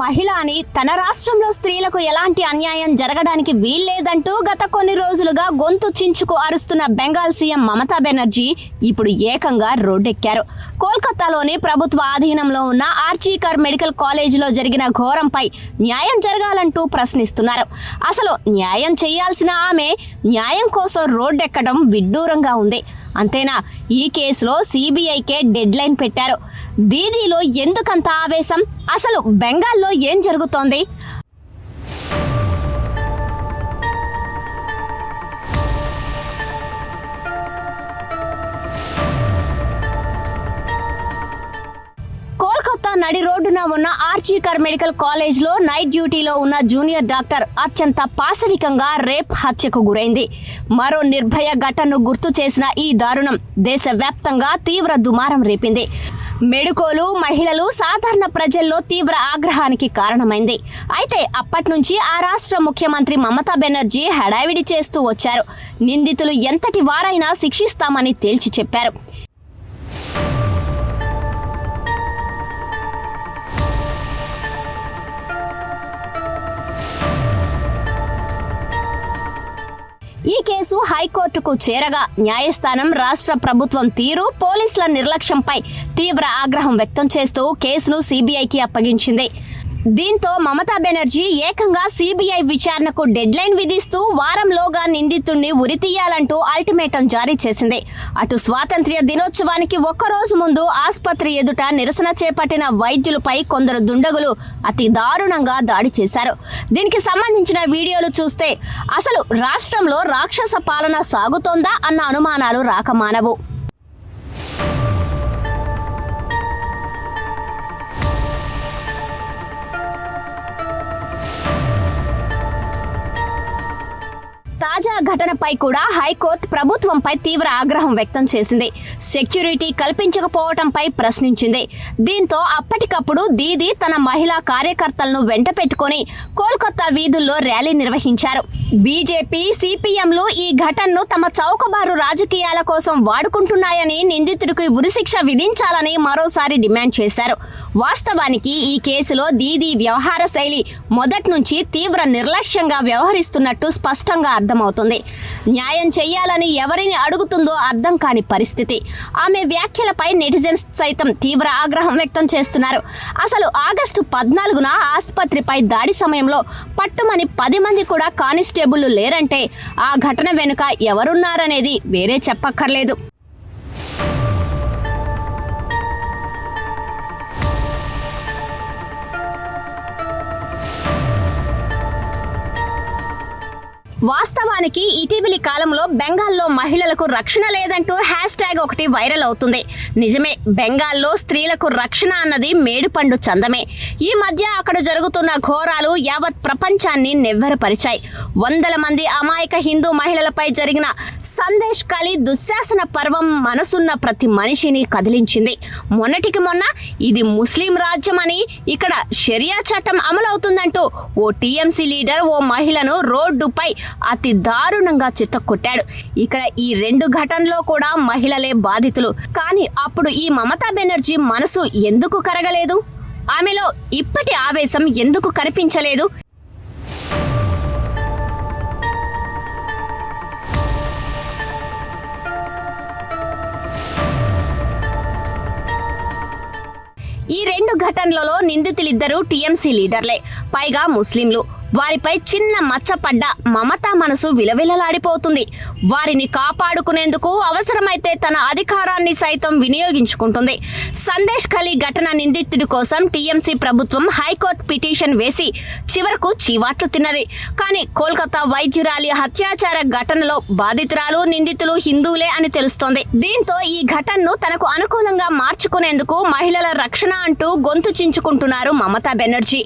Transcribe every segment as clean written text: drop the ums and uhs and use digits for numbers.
మహిళ అని తన రాష్ట్రంలో స్త్రీలకు ఎలాంటి అన్యాయం జరగడానికి వీల్లేదంటూ గత కొన్ని రోజులుగా గొంతు చించుకు అరుస్తున్న బెంగాల్ సీఎం మమతా బెనర్జీ ఇప్పుడు ఏకంగా రోడ్డెక్కారు. కోల్కతాలోని ప్రభుత్వ ఆధీనంలో ఉన్న ఆర్జీకర్ మెడికల్ కాలేజీలో జరిగిన ఘోరంపై న్యాయం జరగాలంటూ ప్రశ్నిస్తున్నారు. అసలు న్యాయం చేయాల్సిన ఆమె న్యాయం కోసం రోడ్డెక్కడం విడ్డూరంగా ఉంది. అంతేనా, ఈ కేసులో సిబిఐకే డెడ్ లైన్ పెట్టారు. దీదీలో ఎందుకంత ఆవేశం? అసలు బెంగాల్లో ఏం జరుగుతోంది? కోల్కతా నడి రోడ్డున ఉన్న ఆర్జీకర్ మెడికల్ కాలేజ్ లో నైట్ డ్యూటీలో ఉన్న జూనియర్ డాక్టర్ అత్యంత పాశవికంగా రేప్ హత్యకు గురైంది. మరో నిర్భయ ఘటనను గుర్తు చేసిన ఈ దారుణం దేశవ్యాప్తంగా తీవ్ర దుమారం రేపింది. మెడుకోలు, మహిళలు, సాధారణ ప్రజల్లో తీవ్ర ఆగ్రహానికి కారణమైంది. అయితే అప్పటి నుంచి ఆ రాష్ట్ర ముఖ్యమంత్రి మమతా బెనర్జీ హడావిడి చేస్తూ వచ్చారు. నిందితులు ఎంతటి వారైనా శిక్షిస్తామని తేల్చి చెప్పారు. ఈ కేసు హైకోర్టుకు చేరగా న్యాయస్థానం రాష్ట్ర ప్రభుత్వం తీరు, పోలీసుల నిర్లక్ష్యంపై తీవ్ర ఆగ్రహం వ్యక్తం చేస్తూ కేసును సిబిఐకి అప్పగించింది. దీంతో మమతా బెనర్జీ ఏకంగా సిబిఐ విచారణకు డెడ్ లైన్ విధిస్తూ వారంలోగా నిందితుడిని ఉరితీయాలంటూ అల్టిమేటం జారీ చేసింది. అటు స్వాతంత్ర్య దినోత్సవానికి ఒక్కరోజు ముందు ఆసుపత్రి ఎదుట నిరసన చేపట్టిన వైద్యులపై కొందరు దుండగులు అతి దారుణంగా దాడి చేశారు. దీనికి సంబంధించిన వీడియోలు చూస్తే అసలు రాష్ట్రంలో రాక్షస పాలన సాగుతోందా అన్న అనుమానాలు రాకమానవు. తాజా ఘటనపై కూడా హైకోర్టు ప్రభుత్వంపై తీవ్ర ఆగ్రహం వ్యక్తం చేసింది. సెక్యూరిటీ కల్పించకపోవడంపై ప్రశ్నించింది. దీంతో అప్పటికప్పుడు దీదీ తన మహిళా కార్యకర్తలను వెంట పెట్టుకుని కోల్కతా వీధుల్లో ర్యాలీ నిర్వహించారు. బీజేపీ, సిపిఎంలు ఈ ఘటనను తమ చౌకబారు రాజకీయాల కోసం వాడుకుంటున్నాయని, నిందితుడికి ఉరిశిక్ష విధించాలని మరోసారి డిమాండ్ చేశారు. వాస్తవానికి ఈ కేసులో దీదీ వ్యవహార శైలి మొదటి నుంచి తీవ్ర నిర్లక్ష్యంగా వ్యవహరిస్తున్నట్టు స్పష్టంగా అర్థమవుతుంది. న్యాయం చేయాలని ఎవరిని అడుగుతుందో అర్థం కాని పరిస్థితి. ఆమె వ్యాఖ్యలపై నెటిజన్స్ సైతం తీవ్ర ఆగ్రహం వ్యక్తం చేస్తున్నారు. అసలు ఆగస్టు 14న ఆసుపత్రిపై దాడి సమయంలో పట్టుమని 10 మంది కూడా కానిస్టేబుళ్లు లేరంటే ఆ ఘటన వెనుక ఎవరున్నారనేది వేరే చెప్పక్కర్లేదు. వాస్తవానికి ఇటీవలి కాలంలో బెంగాల్లో మహిళలకు రక్షణ లేదంటూ హ్యాష్-ట్యాగ్ ఒకటి వైరల్ అవుతుంది. నిజమే, బెంగాల్లో స్త్రీలకు రక్షణ అన్నది మేడుపండు చందమే. ఈ మధ్య అక్కడ జరుగుతున్న ఘోరాలు యావత్ ప్రపంచాన్ని నివ్వెరపరిచాయి. వందల మంది అమాయక హిందూ మహిళలపై జరిగిన సందేశ్ ఖాళీ దుశ్శాసన పర్వం మనసున్న ప్రతి మనిషిని కదిలించింది. మొన్నటికి మొన్న ఇది ముస్లిం రాజ్యం అని, ఇక్కడ షరియా చట్టం అమలవుతుందంటూ ఓ టీఎంసీ లీడర్ ఓ మహిళను రోడ్డుపై అతి దారుణంగా చిత్తకొట్టాడు. ఇక్కడ ఈ 2 ఘటనలో కూడా మహిళలే బాధితులు. కానీ అప్పుడు ఈ మమతా బెనర్జీ మనసు ఎందుకు కరగలేదు? ఆమెలో ఇప్పటి ఆవేశం ఎందుకు కనిపించలేదు? ఈ 2 ఘటనలలో నిందితులిద్దరూ టీఎంసీ లీడర్లే, పైగా ముస్లింలు. వారిపై చిన్న మచ్చ పడ్డ మమతా మనసు విలవిలలాడిపోతుంది. వారిని కాపాడుకునేందుకు అవసరమైతే తన అధికారాన్ని సైతం వినియోగించుకుంటుంది. సందేశ్ ఖాళీ ఘటన నిందితుడి కోసం టీఎంసీ ప్రభుత్వం హైకోర్టు పిటిషన్ వేసి చివరకు చీవాట్లు తిన్నది. కానీ కోల్కతా వైద్యురాలి హత్యాచార ఘటనలో బాధితురాలు, నిందితులు హిందువులే అని తెలుస్తోంది. దీంతో ఈ ఘటనను తనకు అనుకూలంగా మార్చుకునేందుకు మహిళల రక్షణ అంటూ గొంతు చించుకుంటున్నారు మమతా బెనర్జీ.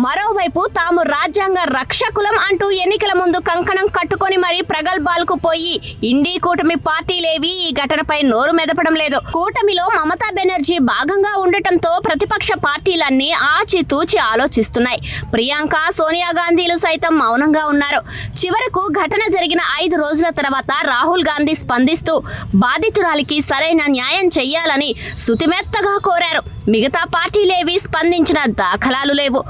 మరోవైపు తాము రాజ్యాంగ రక్షకులం అంటూ ఎన్నికల ముందు కంకణం కట్టుకొని మరీ ప్రగల్భాలకు పోయి ఇండి కూటమి పార్టీలేవి ఈ ఘటనపై నోరు మెదపడం లేదు. కూటమిలో మమతా బెనర్జీ భాగంగా ఉండటంతో ప్రతిపక్ష పార్టీలన్నీ ఆచితూచి ఆలోచిస్తున్నాయి. ప్రియాంక, సోనియా గాంధీలు సైతం మౌనంగా ఉన్నారు. చివరకు ఘటన జరిగిన 5 రోజుల తర్వాత రాహుల్ గాంధీ స్పందిస్తూ బాధితురాలికి సరైన న్యాయం చెయ్యాలని సుతిమెత్తగా కోరారు. మిగతా పార్టీలేవి స్పందించిన దాఖలాలు లేవు.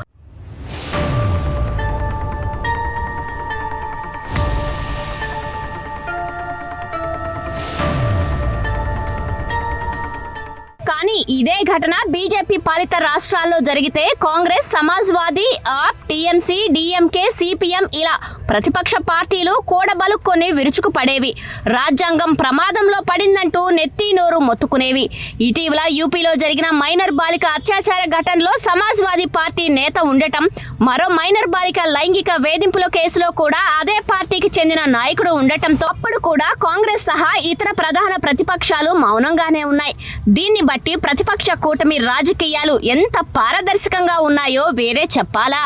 కానీ ఇదే ఘటన బీజేపీ పాలిత రాష్ట్రాల్లో జరిగితే కాంగ్రెస్, సమాజ్వాదీ, ఆప్, టీఎంసీ, డీఎంకే, సిపిఎం ఇలా ప్రతిపక్ష పార్టీలు కూడబలుక్కొని విరుచుకుపడేవి. రాజ్యాంగం ప్రమాదంలో పడిందంటూ నెత్తి నోరు మొత్తుకునేవి. ఇటీవల యూపీలో జరిగిన మైనర్ బాలిక అత్యాచార ఘటనలో సమాజ్వాదీ పార్టీ నేత ఉండటం, మరో మైనర్ బాలిక లైంగిక వేధింపుల కేసులో కూడా అదే పార్టీకి చెందిన నాయకుడు ఉండటంతో అప్పుడు కూడా కాంగ్రెస్ సహా ఇతర ప్రధాన ప్రతిపక్షాలు మౌనంగానే ఉన్నాయి. దీన్ని బట్టి ప్రతిపక్ష కూటమి రాజకీయాలు ఎంత పారదర్శకంగా ఉన్నాయో వేరే చెప్పాలా?